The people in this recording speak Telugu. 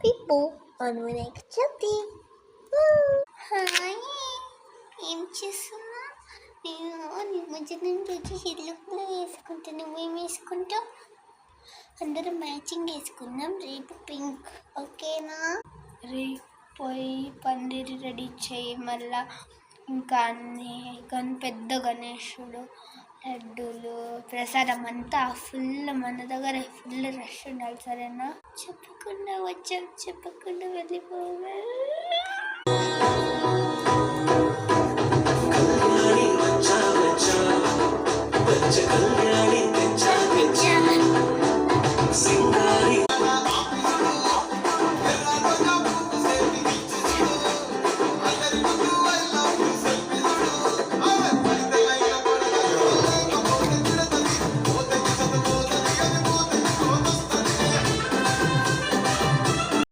people on Vinayaka Chavithi. Hi, ఏం చేస్తున్నా? నేను నిమజ్జనం రోజు ఎల్లుపులు వేసుకుంటా. నువ్వేం వేసుకుంటావు? అందరం మ్యాచింగ్ వేసుకుందాం. రేపు పింక్, ఓకేనా? రేపు పోయి పందిరి రెడీ చేయి. మళ్ళా ఇంకా అన్నీ పెద్ద గణేశుడు, లడ్డూలు, ప్రసాదం అంతా ఫుల్. మన దగ్గర ఫుల్ రష్ ఉండాలి, సరేనా? చెప్పకుండా వచ్చాం, చెప్పకుండా వెళ్ళిపోవాలి.